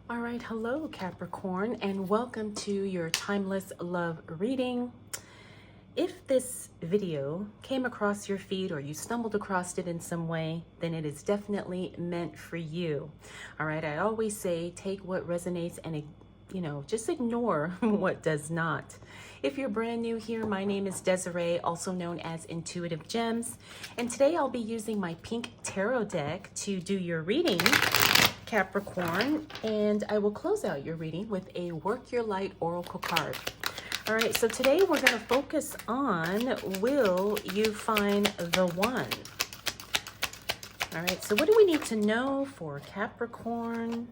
All right, hello Capricorn, and welcome to your timeless love reading. If this video came across your feed or you stumbled across it in some way, then it is definitely meant for you. All right, I always say take what resonates and just ignore what does not. If you're brand new here, my name is Desiree, also known as Intuitive Gems, and today I'll be using my pink tarot deck to do your reading, Capricorn, and I will close out your reading with a Work Your Light Oracle card. All right, so today we're going to focus on, will you find the one? All right, so what do we need to know for Capricorn?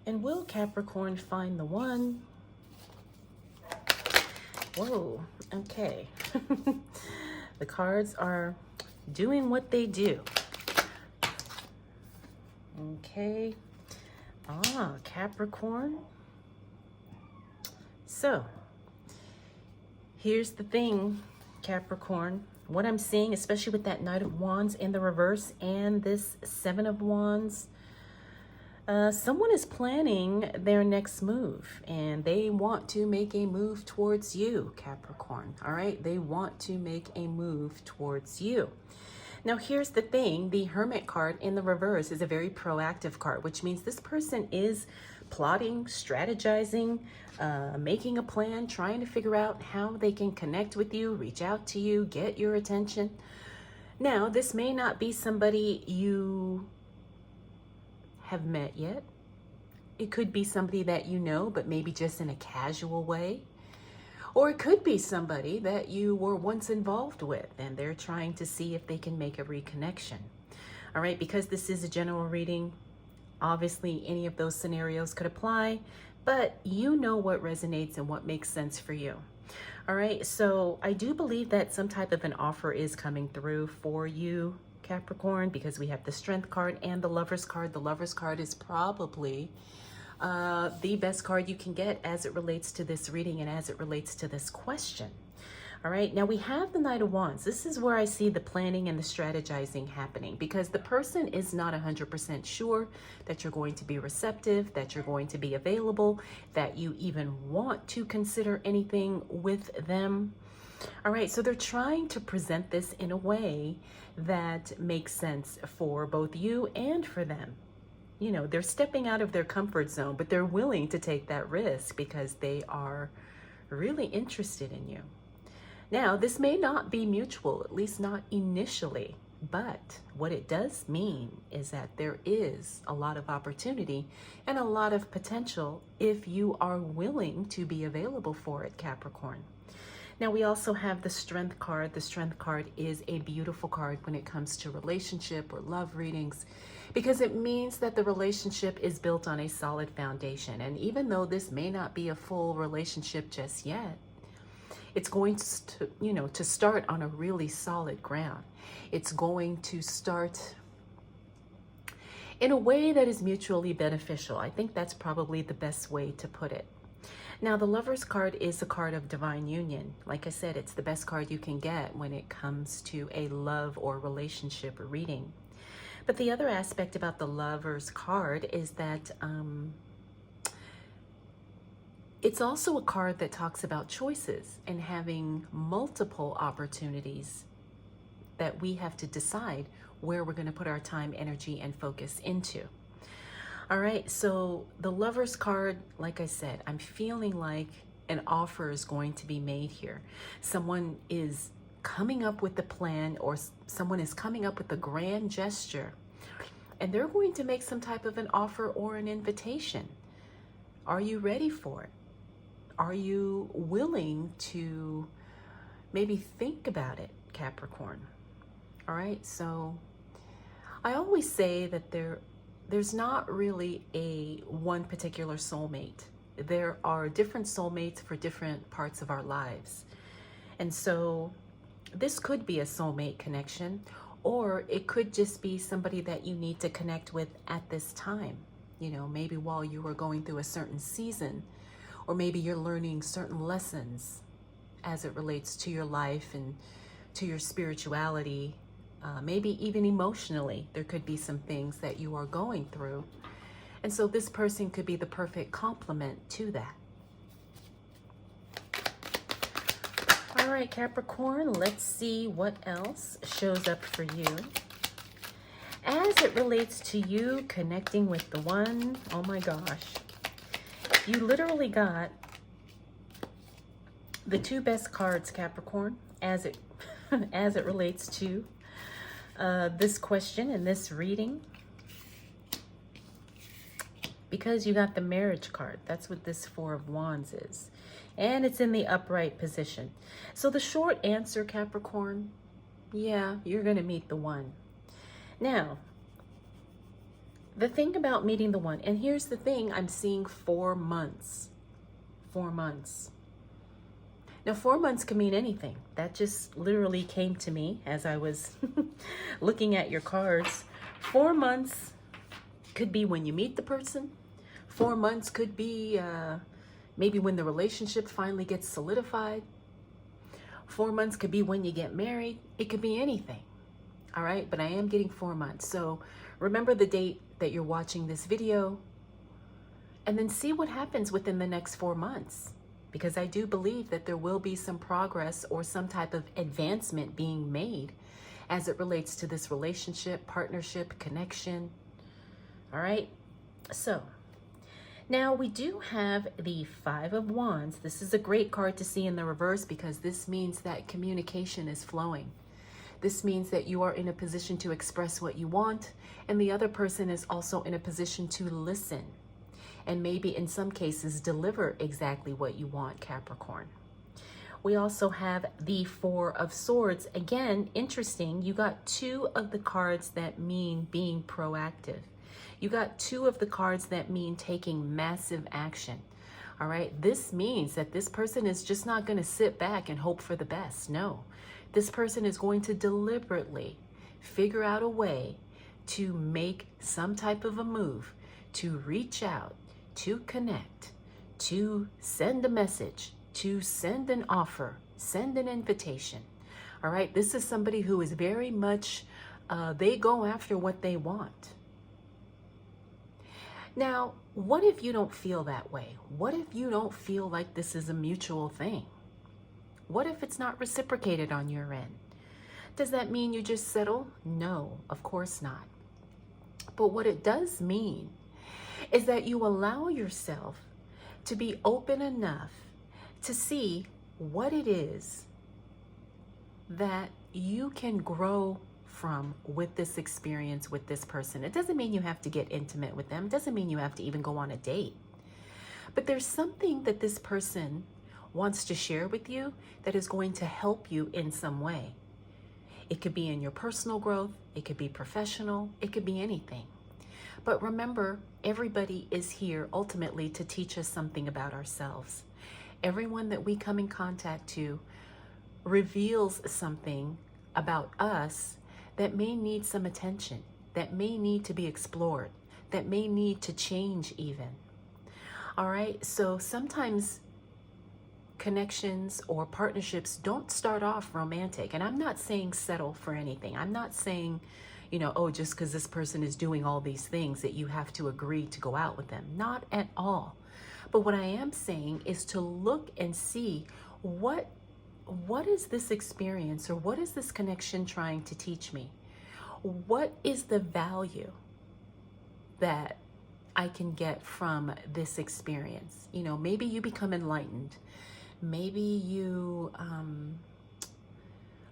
And will Capricorn find the one? Whoa, okay. The cards are doing what they do. Okay. Capricorn. So, here's the thing, Capricorn. What I'm seeing, especially with that Knight of Wands in the reverse and this Seven of Wands, someone is planning their next move and they want to make a move towards you, Capricorn. All right, they want to make a move towards you. Now, here's the thing. The Hermit card in the reverse is a very proactive card, which means this person is plotting, strategizing, making a plan, trying to figure out how they can connect with you, reach out to you, get your attention. Now, this may not be somebody you have met yet. It could be somebody that you know, but maybe just in a casual way. Or it could be somebody that you were once involved with and they're trying to see if they can make a reconnection. All right, because this is a general reading, obviously any of those scenarios could apply, but you know what resonates and what makes sense for you. All right, so I do believe that some type of an offer is coming through for you, Capricorn, because we have the Strength card and the Lover's card. The Lover's card is probably the best card you can get as it relates to this reading and as it relates to this question. All right, now we have the Knight of Wands. This is where I see the planning and the strategizing happening, because the person is not 100% sure that you're going to be receptive, that you're going to be available, that you even want to consider anything with them. All right, so they're trying to present this in a way that makes sense for both you and for them. You know, they're stepping out of their comfort zone, but they're willing to take that risk because they are really interested in you. Now, this may not be mutual, at least not initially, but what it does mean is that there is a lot of opportunity and a lot of potential if you are willing to be available for it, Capricorn. Now, we also have the Strength card. The Strength card is a beautiful card when it comes to relationship or love readings, because it means that the relationship is built on a solid foundation. And even though this may not be a full relationship just yet, it's going to start on a really solid ground. It's going to start in a way that is mutually beneficial. I think that's probably the best way to put it. Now, the Lover's card is a card of divine union. Like I said, it's the best card you can get when it comes to a love or relationship reading. But the other aspect about the Lover's card is that it's also a card that talks about choices and having multiple opportunities that we have to decide where we're going to put our time, energy, and focus into. All right, so the Lover's card, like I said, I'm feeling like an offer is going to be made here. Someone is coming up with the plan, or someone is coming up with a grand gesture, and they're going to make some type of an offer or an invitation. Are you ready for it? Are you willing to maybe think about it, Capricorn? All right, so I always say that there's not really a one particular soulmate. There are different soulmates for different parts of our lives. And so this could be a soulmate connection, or it could just be somebody that you need to connect with at this time. You know, maybe while you are going through a certain season, or maybe you're learning certain lessons as it relates to your life and to your spirituality, maybe even emotionally, there could be some things that you are going through. And so this person could be the perfect complement to that. All right, Capricorn, let's see what else shows up for you. As it relates to you connecting with the one, oh my gosh, you literally got the two best cards, Capricorn, as it relates to this question and this reading. Because you got the marriage card. That's what this Four of Wands is. And it's in the upright position. So the short answer, Capricorn, yeah, you're going to meet the one. Now, the thing about meeting the one, and here's the thing, I'm seeing 4 months. 4 months. Now, 4 months can mean anything. That just literally came to me as I was looking at your cards. 4 months could be when you meet the person. 4 months could be maybe when the relationship finally gets solidified. 4 months could be when you get married. It could be anything. All right, but I am getting 4 months. So remember the date that you're watching this video, and then see what happens within the next 4 months. Because I do believe that there will be some progress or some type of advancement being made as it relates to this relationship, partnership, connection. All right, so now we do have the Five of Wands. This is a great card to see in the reverse because this means that communication is flowing. This means that you are in a position to express what you want, and the other person is also in a position to listen, and maybe in some cases deliver exactly what you want, Capricorn. We also have the Four of Swords. Again, interesting, you got 2 of the cards that mean being proactive. You got 2 of the cards that mean taking massive action. All right, this means that this person is just not going to sit back and hope for the best. No, this person is going to deliberately figure out a way to make some type of a move, to reach out, to connect, to send a message, to send an offer, send an invitation. All right, this is somebody who is very much, they go after what they want. Now, what if you don't feel that way? What if you don't feel like this is a mutual thing? What if it's not reciprocated on your end? Does that mean you just settle? No, of course not. But what it does mean is that you allow yourself to be open enough to see what it is that you can grow from with this experience with this person. It doesn't mean you have to get intimate with them. It doesn't mean you have to even go on a date. But there's something that this person wants to share with you that is going to help you in some way. It could be in your personal growth. It could be professional. It could be anything. But remember, everybody is here ultimately to teach us something about ourselves. Everyone that we come in contact to reveals something about us that may need some attention, that may need to be explored, that may need to change even. All right, so sometimes connections or partnerships don't start off romantic. And I'm not saying settle for anything. I'm not saying, you know, oh, just because this person is doing all these things that you have to agree to go out with them. Not at all. But what I am saying is to look and see what is this experience or what is this connection trying to teach me? What is the value that I can get from this experience? You know, maybe you become enlightened. Maybe you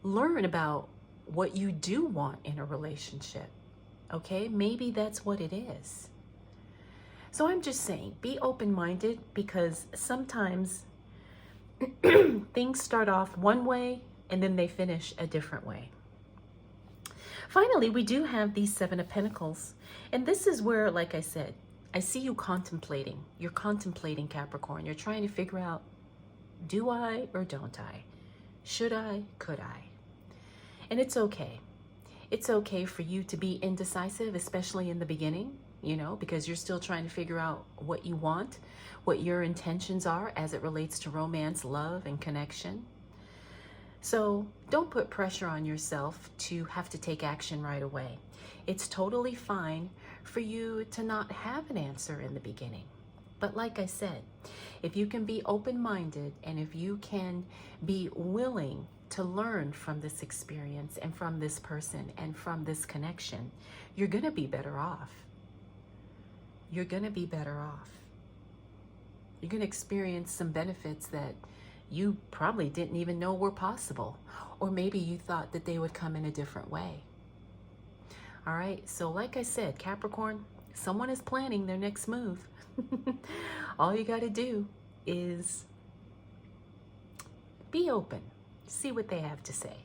learn about what you do want in a relationship. Okay, maybe that's what it is. So I'm just saying, be open-minded, because sometimes things start off one way and then they finish a different way. Finally, we do have the Seven of Pentacles. And this is where, like I said, I see you contemplating. You're contemplating, Capricorn. You're trying to figure out, do I or don't I? Should I? Could I? And it's okay. It's okay for you to be indecisive, especially in the beginning, you know, because you're still trying to figure out what you want, what your intentions are as it relates to romance, love, and connection. So don't put pressure on yourself to have to take action right away. It's totally fine for you to not have an answer in the beginning. But like I said, if you can be open-minded and if you can be willing to learn from this experience and from this person and from this connection, you're going to be better off. You're going to be better off. You're going to experience some benefits that you probably didn't even know were possible. Or maybe you thought that they would come in a different way. All right, so like I said, Capricorn, someone is planning their next move. All you got to do is be open, see what they have to say.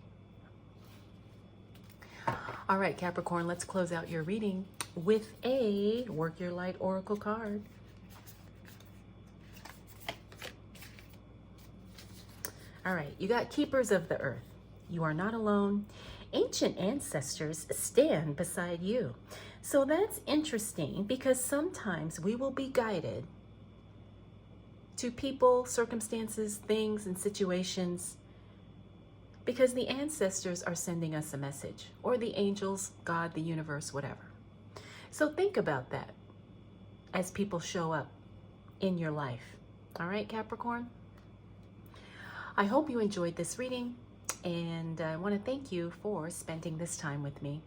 All right, Capricorn, let's close out your reading with a Work Your Light Oracle card. All right, you got Keepers of the Earth. You are not alone. Ancient ancestors stand beside you. So that's interesting because sometimes we will be guided to people, circumstances, things, and situations because the ancestors are sending us a message, or the angels, God, the universe, whatever. So think about that as people show up in your life. All right, Capricorn? I hope you enjoyed this reading, and I want to thank you for spending this time with me.